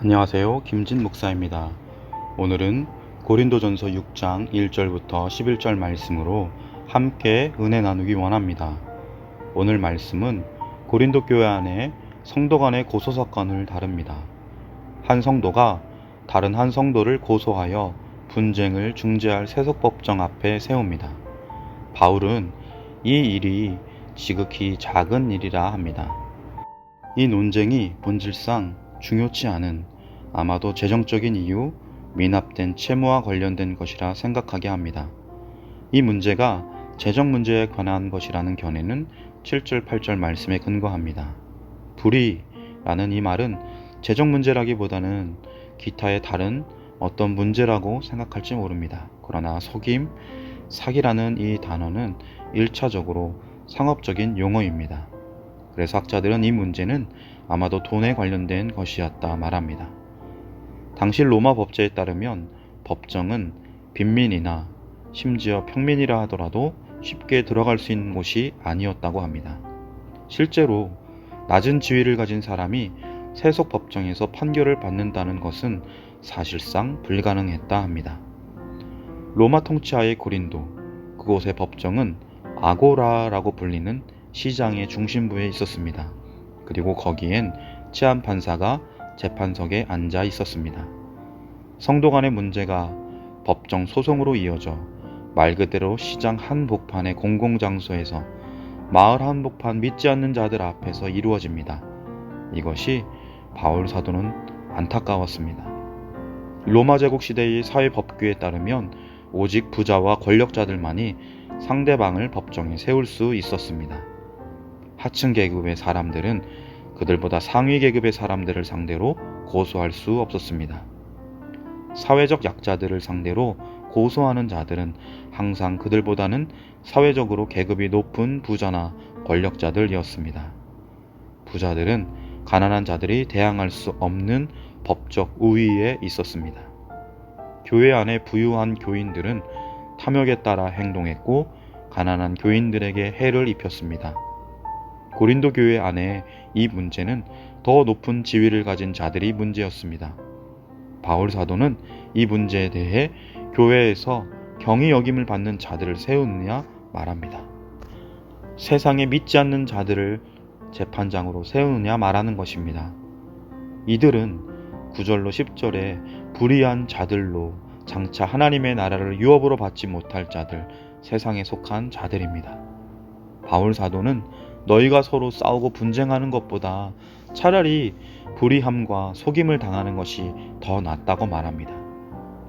안녕하세요. 김진 목사입니다. 오늘은 고린도전서 6장 1절부터 11절 말씀으로 함께 은혜 나누기 원합니다. 오늘 말씀은 고린도 교회 안에 성도 간의 고소 사건을 다룹니다. 한 성도가 다른 한 성도를 고소하여 분쟁을 중재할 세속법정 앞에 세웁니다. 바울은 이 일이 지극히 작은 일이라 합니다. 이 논쟁이 본질상 중요치 않은, 아마도 재정적인 이유, 미납된 채무와 관련된 것이라 생각하게 합니다. 이 문제가 재정 문제에 관한 것이라는 견해는 7절 8절 말씀에 근거합니다. 불의라는 이 말은 재정 문제라기보다는 기타의 다른 어떤 문제라고 생각할지 모릅니다. 그러나 속임, 사기라는 이 단어는 1차적으로 상업적인 용어입니다. 그래서 학자들은 이 문제는 아마도 돈에 관련된 것이었다 말합니다. 당시 로마 법제에 따르면 법정은 빈민이나 심지어 평민이라 하더라도 쉽게 들어갈 수 있는 곳이 아니었다고 합니다. 실제로 낮은 지위를 가진 사람이 세속 법정에서 판결을 받는다는 것은 사실상 불가능했다 합니다. 로마 통치하의 고린도, 그곳의 법정은 아고라라고 불리는 시장의 중심부에 있었습니다. 그리고 거기엔 치안 판사가 재판석에 앉아 있었습니다. 성도 간의 문제가 법정 소송으로 이어져 말 그대로 시장 한복판의 공공장소에서 마을 한복판 믿지 않는 자들 앞에서 이루어집니다. 이것이 바울 사도는 안타까웠습니다. 로마 제국 시대의 사회 법규에 따르면 오직 부자와 권력자들만이 상대방을 법정에 세울 수 있었습니다. 하층 계급의 사람들은 그들보다 상위 계급의 사람들을 상대로 고소할 수 없었습니다. 사회적 약자들을 상대로 고소하는 자들은 항상 그들보다는 사회적으로 계급이 높은 부자나 권력자들이었습니다. 부자들은 가난한 자들이 대항할 수 없는 법적 우위에 있었습니다. 교회 안에 부유한 교인들은 탐욕에 따라 행동했고 가난한 교인들에게 해를 입혔습니다. 고린도 교회 안에 이 문제는 더 높은 지위를 가진 자들이 문제였습니다. 바울 사도는 이 문제에 대해 교회에서 경히 여김을 받는 자들을 세우느냐 말합니다. 세상에 믿지 않는 자들을 재판장으로 세우느냐 말하는 것입니다. 이들은 9절로 10절에 불의한 자들로 장차 하나님의 나라를 유업으로 받지 못할 자들, 세상에 속한 자들입니다. 바울 사도는 너희가 서로 싸우고 분쟁하는 것보다 차라리 불의함과 속임을 당하는 것이 더 낫다고 말합니다.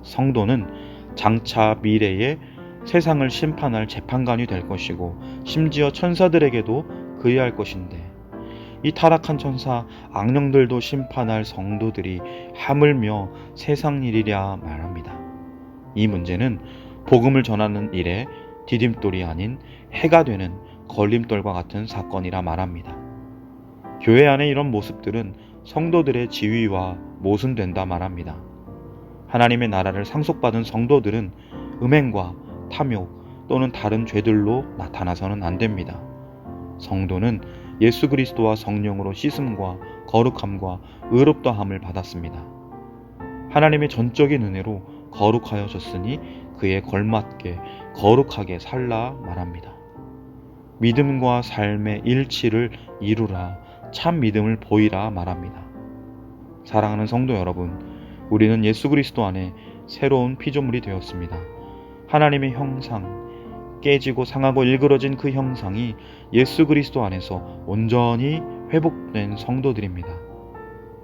성도는 장차 미래에 세상을 심판할 재판관이 될 것이고 심지어 천사들에게도 그리할 것인데, 이 타락한 천사 악령들도 심판할 성도들이 하물며 세상 일이랴 말합니다. 이 문제는 복음을 전하는 일에 디딤돌이 아닌 해가 되는 걸림돌과 같은 사건이라 말합니다. 교회 안에 이런 모습들은 성도들의 지위와 모순된다 말합니다. 하나님의 나라를 상속받은 성도들은 음행과 탐욕 또는 다른 죄들로 나타나서는 안 됩니다. 성도는 예수 그리스도와 성령으로 씻음과 거룩함과 의롭다함을 받았습니다. 하나님의 전적인 은혜로 거룩하여졌으니 그에 걸맞게 거룩하게 살라 말합니다. 믿음과 삶의 일치를 이루라, 참 믿음을 보이라 말합니다. 사랑하는 성도 여러분, 우리는 예수 그리스도 안에 새로운 피조물이 되었습니다. 하나님의 형상, 깨지고 상하고 일그러진 그 형상이 예수 그리스도 안에서 온전히 회복된 성도들입니다.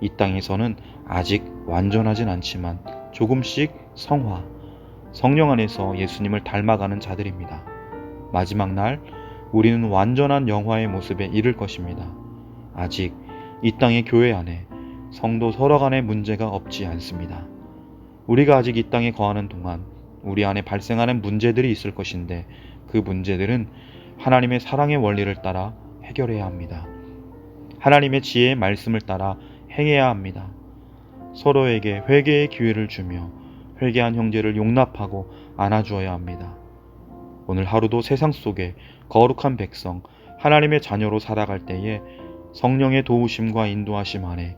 이 땅에서는 아직 완전하진 않지만 조금씩 성화, 성령 안에서 예수님을 닮아가는 자들입니다. 마지막 날 우리는 완전한 영화의 모습에 이를 것입니다. 아직 이 땅의 교회 안에 성도 서로 간의 문제가 없지 않습니다. 우리가 아직 이 땅에 거하는 동안 우리 안에 발생하는 문제들이 있을 것인데, 그 문제들은 하나님의 사랑의 원리를 따라 해결해야 합니다. 하나님의 지혜의 말씀을 따라 행해야 합니다. 서로에게 회개의 기회를 주며 회개한 형제를 용납하고 안아주어야 합니다. 오늘 하루도 세상 속에 거룩한 백성, 하나님의 자녀로 살아갈 때에 성령의 도우심과 인도하심 안에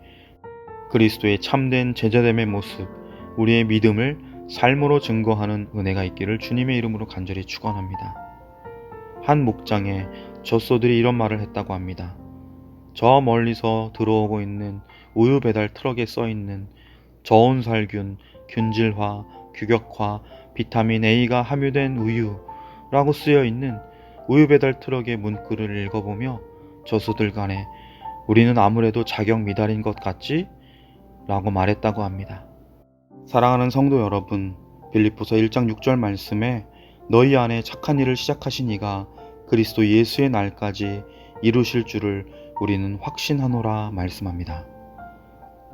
그리스도의 참된 제자됨의 모습, 우리의 믿음을 삶으로 증거하는 은혜가 있기를 주님의 이름으로 간절히 축원합니다. 한 목장에 젖소들이 이런 말을 했다고 합니다. 저 멀리서 들어오고 있는 우유 배달 트럭에 써있는 저온살균, 균질화, 규격화, 비타민 A가 함유된 우유라고 쓰여있는 우유 배달 트럭의 문구를 읽어보며 젖소들 간에 우리는 아무래도 자격 미달인 것 같지? 라고 말했다고 합니다. 사랑하는 성도 여러분, 빌립보서 1장 6절 말씀에 너희 안에 착한 일을 시작하신 이가 그리스도 예수의 날까지 이루실 줄을 우리는 확신하노라 말씀합니다.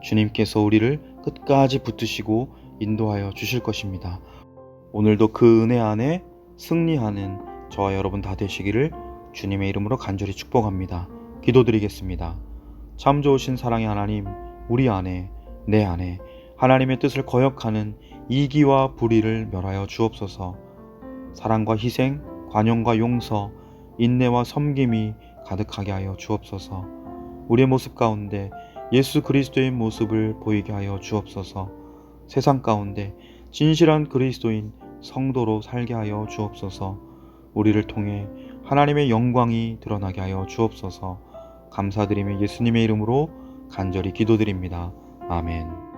주님께서 우리를 끝까지 붙드시고 인도하여 주실 것입니다. 오늘도 그 은혜 안에 승리하는 저와 여러분 다 되시기를 주님의 이름으로 간절히 축복합니다. 기도드리겠습니다. 참 좋으신 사랑의 하나님, 우리 안에, 내 안에 하나님의 뜻을 거역하는 이기와 불의를 멸하여 주옵소서. 사랑과 희생, 관용과 용서, 인내와 섬김이 가득하게 하여 주옵소서. 우리의 모습 가운데 예수 그리스도의 모습을 보이게 하여 주옵소서. 세상 가운데 진실한 그리스도인 성도로 살게 하여 주옵소서. 우리를 통해 하나님의 영광이 드러나게 하여 주옵소서. 감사드리며 예수님의 이름으로 간절히 기도드립니다. 아멘.